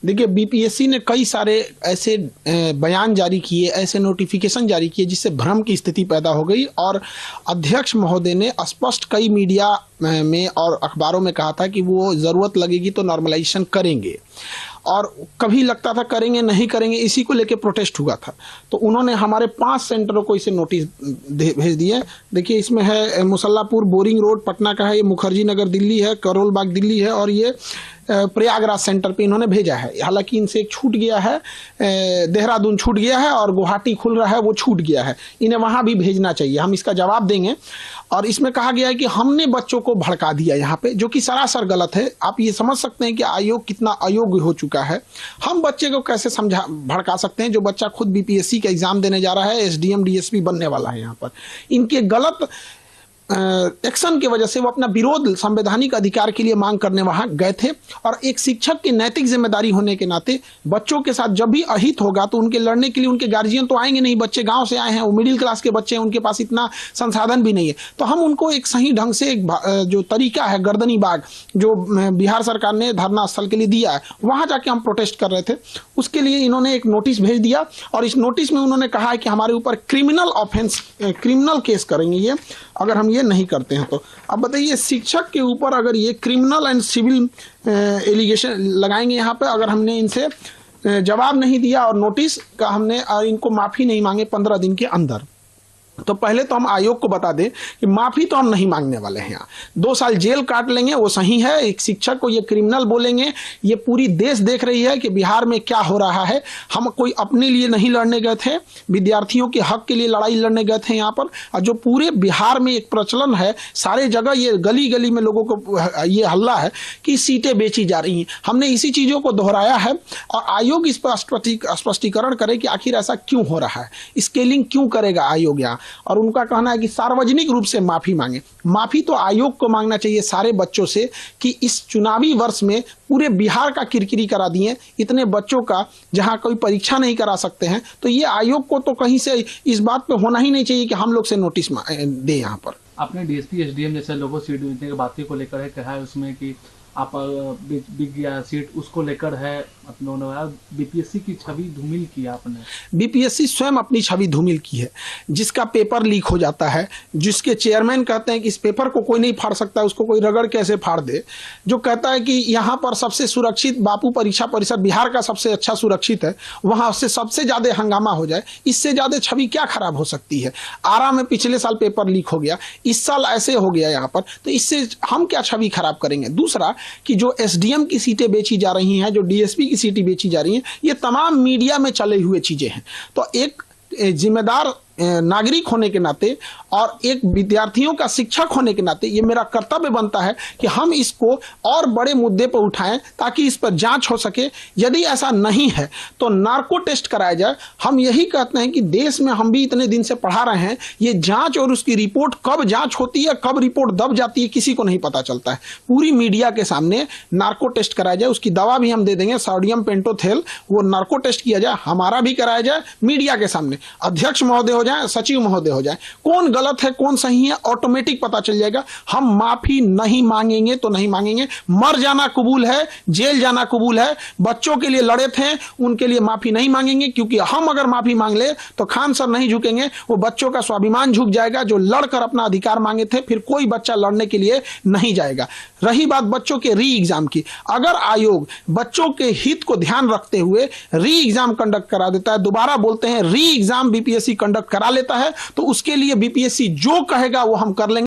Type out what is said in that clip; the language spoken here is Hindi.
देखिए, बीपीएससी ने कई सारे ऐसे बयान जारी किए, ऐसे नोटिफिकेशन जारी किए जिससे भ्रम की स्थिति पैदा हो गई, और अध्यक्ष महोदय ने स्पष्ट कई मीडिया में और अखबारों में कहा था कि वो ज़रूरत लगेगी तो नॉर्मलाइजेशन करेंगे, और कभी लगता था करेंगे नहीं करेंगे, इसी को लेके प्रोटेस्ट हुआ था। तो उन्होंने हमारे 5 सेंटरों को इसे नोटिस भेज दिए। देखिए, इसमें है मुसल्लापुर बोरिंग रोड पटना का है, ये मुखर्जी नगर दिल्ली है, करोल बाग दिल्ली है, और ये प्रयागराज सेंटर पे इन्होंने भेजा है। हालांकि इनसे एक छूट गया है, देहरादून छूट गया है, और गुवाहाटी खुल रहा है वो छूट गया है, इन्हें वहां भी भेजना चाहिए, हम इसका जवाब देंगे। और इसमें कहा गया है कि हमने बच्चों को भड़का दिया यहाँ पे, जो कि सरासर गलत है। आप ये समझ सकते हैं कि आयोग कितना अयोग्य हो चुका है। हम बच्चे को कैसे भड़का सकते हैं, जो बच्चा खुद बीपीएससी का एग्जाम देने जा रहा है, एसडीएम डीएसपी बनने वाला है। यहाँ पर इनके गलत एक्शन की वजह से वो अपना विरोध संवैधानिक अधिकार के लिए मांग करने वहां गए थे, और एक शिक्षक की नैतिक जिम्मेदारी होने के नाते बच्चों के साथ जब भी अहित होगा तो उनके लड़ने के लिए उनके गार्जियन तो आएंगे नहीं। बच्चे गांव से आए हैं, वो मिडिल क्लास के बच्चे हैं, उनके पास इतना संसाधन भी नहीं है। तो हम उनको एक सही ढंग से जो तरीका है गर्दनी बाग, जो बिहार सरकार ने धरना स्थल के लिए दिया है, वहां जाके हम प्रोटेस्ट कर रहे थे। उसके लिए इन्होंने एक नोटिस भेज दिया, और इस नोटिस में उन्होंने कहा है कि हमारे ऊपर क्रिमिनल केस करेंगे ये, अगर हम ये नहीं करते हैं तो। अब बताइए, शिक्षक के ऊपर अगर ये क्रिमिनल एंड सिविल एलिगेशन लगाएंगे यहाँ पे, अगर हमने इनसे जवाब नहीं दिया और नोटिस का हमने इनको माफी नहीं मांगे 15 दिन के अंदर, तो पहले तो हम आयोग को बता दें कि माफी तो हम नहीं मांगने वाले हैं। 2 साल जेल काट लेंगे वो सही है। एक शिक्षक को ये क्रिमिनल बोलेंगे, ये पूरी देश देख रही है कि बिहार में क्या हो रहा है। हम कोई अपने लिए नहीं लड़ने गए थे, विद्यार्थियों के हक के लिए लड़ाई लड़ने गए थे यहाँ पर। और जो पूरे बिहार में एक प्रचलन है, सारे जगह ये गली गली में लोगों को ये हल्ला है कि सीटें बेची जा रही हैं। हमने इसी चीजों को दोहराया है, और आयोग इस पर स्पष्टीकरण करे कि आखिर ऐसा क्यों हो रहा है, स्केलिंग क्यों करेगा आयोग यहाँ। और उनका कहना है कि सार्वजनिक रूप से माफी मांगे। माफी तो आयोग को मांगना चाहिए सारे बच्चों से कि इस चुनावी वर्ष में पूरे बिहार का किरकिरी करा दिए, इतने बच्चों का, जहां कोई परीक्षा नहीं करा सकते हैं। तो ये आयोग को तो कहीं से इस बात पे होना ही नहीं चाहिए कि हम लोग से नोटिस दे। यहाँ पर आपने डीएसपी एसडीएम जैसे लोगों सीट जीतने की बातें को लेकर है कहा है उसमें कि आप बिक गया सीट, उसको लेकर है बीपीएससी की छवि धूमिल की आपने। बीपीएससी स्वयं अपनी छवि धूमिल की है। जिसका पेपर लीक हो जाता है, जिसके चेयरमैन कहते हैं कि इस पेपर को कोई नहीं फाड़ सकता, उसको कोई रगड़ कैसे फाड़ दे, जो कहता है कि यहाँ पर सबसे सुरक्षित बापू परीक्षा परिषद बिहार का सबसे अच्छा सुरक्षित है, वहां से सबसे ज्यादा हंगामा हो जाए, इससे ज्यादा छवि क्या खराब हो सकती है। आरा में पिछले साल पेपर लीक हो गया, इस साल ऐसे हो गया यहाँ पर, तो इससे हम क्या छवि खराब करेंगे। दूसरा कि जो एसडीएम की सीटें बेची जा रही हैं, जो डीएसपी की सीटें बेची जा रही हैं, ये तमाम मीडिया में चले हुए चीजें हैं। तो एक जिम्मेदार नागरिक होने के नाते और एक विद्यार्थियों का शिक्षक होने के नाते ये मेरा कर्तव्य बनता है कि हम इसको और बड़े मुद्दे पर उठाएं ताकि इस पर जांच हो सके। यदि ऐसा नहीं है तो नार्को टेस्ट कराया जाए। हम यही कहते हैं कि देश में हम भी इतने दिन से पढ़ा रहे हैं, ये जांच और उसकी रिपोर्ट कब जांच होती है, कब रिपोर्ट दब जाती है, किसी को नहीं पता चलता है। पूरी मीडिया के सामने नार्को टेस्ट कराया जाए, उसकी दवा भी हम दे देंगे, सोडियम पेंटोथेल, वो नार्को टेस्ट किया जाए, हमारा भी कराया जाए मीडिया के सामने। अध्यक्ष महोदय हो जाए, सचिव महोदय हो जाए, कौन गलत है कौन सही है ऑटोमेटिक पता चल जाएगा। हम माफी नहीं मांगेंगे तो नहीं मांगेंगे। मर जाना कबूल है, जेल जाना कबूल है। बच्चों के लिए लड़े थे, उनके लिए माफी नहीं मांगेंगे, क्योंकि हम अगर माफी मांग ले तो खान सर नहीं झुकेंगे, वो बच्चों का स्वाभिमान झुक जाएगा जो लड़कर अपना अधिकार मांगे थे। फिर कोई बच्चा लड़ने के लिए नहीं जाएगा। रही बात बच्चों के री एग्जाम की, अगर आयोग बच्चों के हित को ध्यान रखते हुए री एग्जाम कंडक्ट करा देता है, दोबारा बोलते हैं री एग्जाम बीपीएससी कंडक्ट करा लेता है, तो उसके लिए बीपीएससी जो कहेगा वो हम कर लेंगे।